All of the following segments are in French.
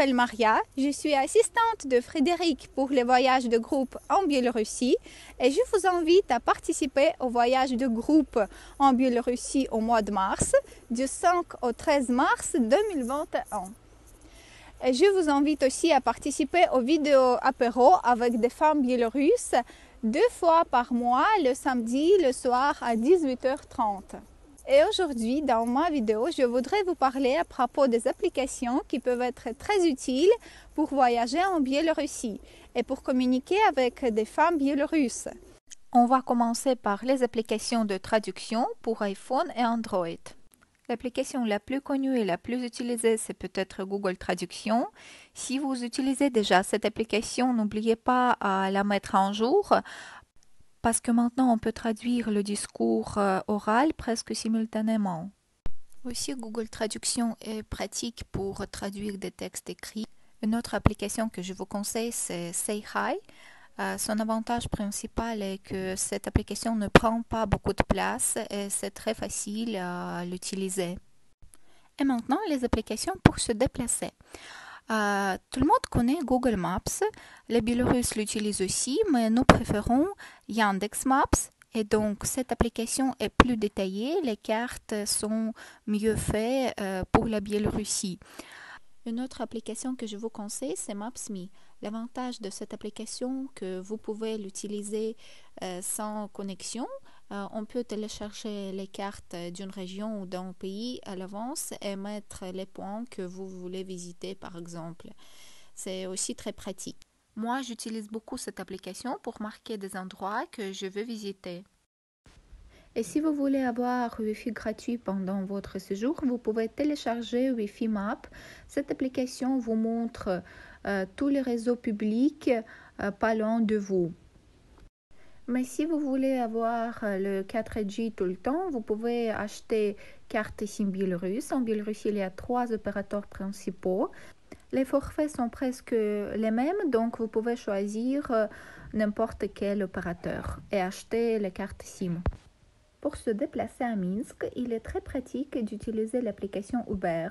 m'appelle Maria, je suis assistante de Frédéric pour les voyages de groupe en Biélorussie et je vous invite à participer au voyage de groupe en Biélorussie au mois de mars, du 5 au 13 mars 2021. Et je vous invite aussi à participer aux vidéos apéro avec des femmes biélorusses 2 fois par mois, le samedi, le soir à 18h30. Et aujourd'hui, dans ma vidéo, je voudrais vous parler à propos des applications qui peuvent être très utiles pour voyager en Biélorussie et pour communiquer avec des femmes biélorusses. On va commencer par les applications de traduction pour iPhone et Android. L'application la plus connue et la plus utilisée, c'est peut-être Google Traduction. Si vous utilisez déjà cette application, n'oubliez pas à la mettre en jour, parce que maintenant on peut traduire le discours oral presque simultanément. Aussi, Google Traduction est pratique pour traduire des textes écrits. Une autre application que je vous conseille, c'est Say Hi. Son avantage principal est que cette application ne prend pas beaucoup de place et c'est très facile à l'utiliser. Et maintenant, les applications pour se déplacer. Tout le monde connaît Google Maps, les Biélorusses l'utilisent aussi, mais nous préférons Yandex Maps. Et donc, cette application est plus détaillée, les cartes sont mieux faites pour la Biélorussie. Une autre application que je vous conseille, c'est Maps.me. L'avantage de cette application, que vous pouvez l'utiliser sans connexion. On peut télécharger les cartes d'une région ou d'un pays à l'avance et mettre les points que vous voulez visiter, par exemple. C'est aussi très pratique. Moi, j'utilise beaucoup cette application pour marquer des endroits que je veux visiter. Et si vous voulez avoir Wi-Fi gratuit pendant votre séjour, vous pouvez télécharger Wi-Fi Map. Cette application vous montre tous les réseaux publics pas loin de vous. Mais si vous voulez avoir le 4G tout le temps, vous pouvez acheter carte SIM Biélorusse. En Biélorussie, il y a 3 opérateurs principaux. Les forfaits sont presque les mêmes, donc vous pouvez choisir n'importe quel opérateur et acheter les cartes SIM. Pour se déplacer à Minsk, il est très pratique d'utiliser l'application Uber.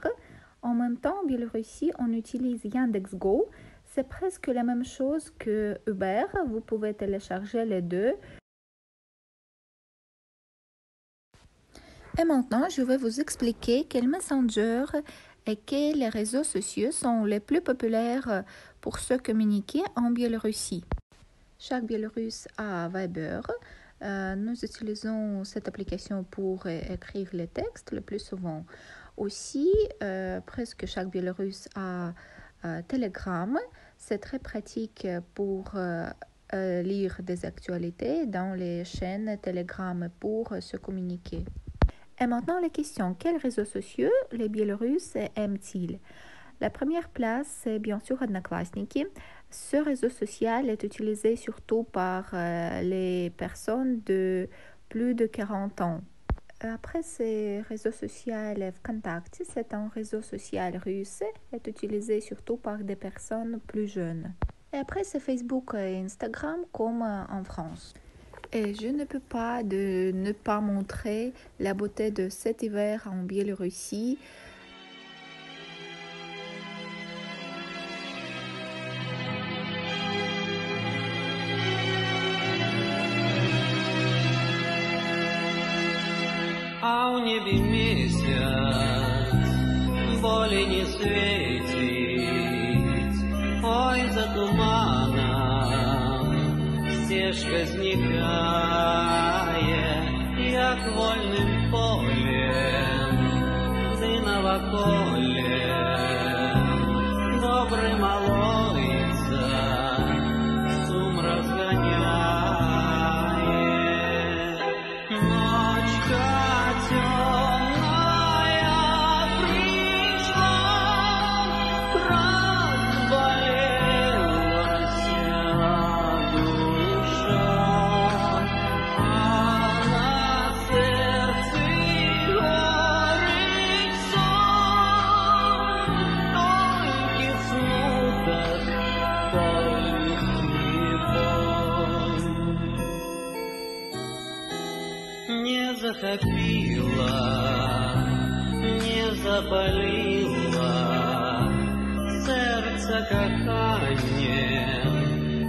En même temps, en Biélorussie, on utilise Yandex.Go. C'est presque la même chose que Uber. Vous pouvez télécharger les deux. Et maintenant, je vais vous expliquer quels messengers et quels réseaux sociaux sont les plus populaires pour se communiquer en Biélorussie. Chaque Biélorusse a Viber. Nous utilisons cette application pour écrire les textes le plus souvent. Aussi, presque chaque Biélorusse a Telegram. C'est très pratique pour lire des actualités dans les chaînes Telegram pour se communiquer. Et maintenant, les questions. Quels réseaux sociaux les Biélorusses aiment-ils? La première place, c'est bien sûr Odnoklassniki. Ce réseau social est utilisé surtout par les personnes de plus de 40 ans. Après, ce réseau social VKontakte, c'est un réseau social russe, est utilisé surtout par des personnes plus jeunes. Et après, c'est Facebook et Instagram comme en France. Et je ne peux pas ne pas montrer la beauté de cet hiver en Biélorussie. А у небе месяц более не светит, ой, за туманом стежка зникает, як вольным полем, ты новоколем, добрый молодца, сум разгоняет, ночка темная пришла, разболелась душа, а на сердце горит сон, только смуток, только не затопила, не заболела, сердце за коханием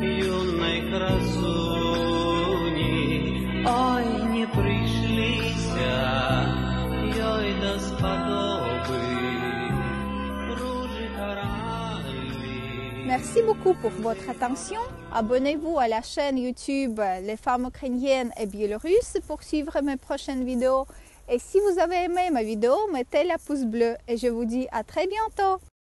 юной красуни. Ой, не пришлися, ёй да сподобы, ружи карали. Merci beaucoup pour votre attention. Abonnez-vous à la chaîne YouTube Les femmes ukrainiennes et biélorusses pour suivre mes prochaines vidéos. Et si vous avez aimé ma vidéo, mettez la pouce bleu et je vous dis à très bientôt.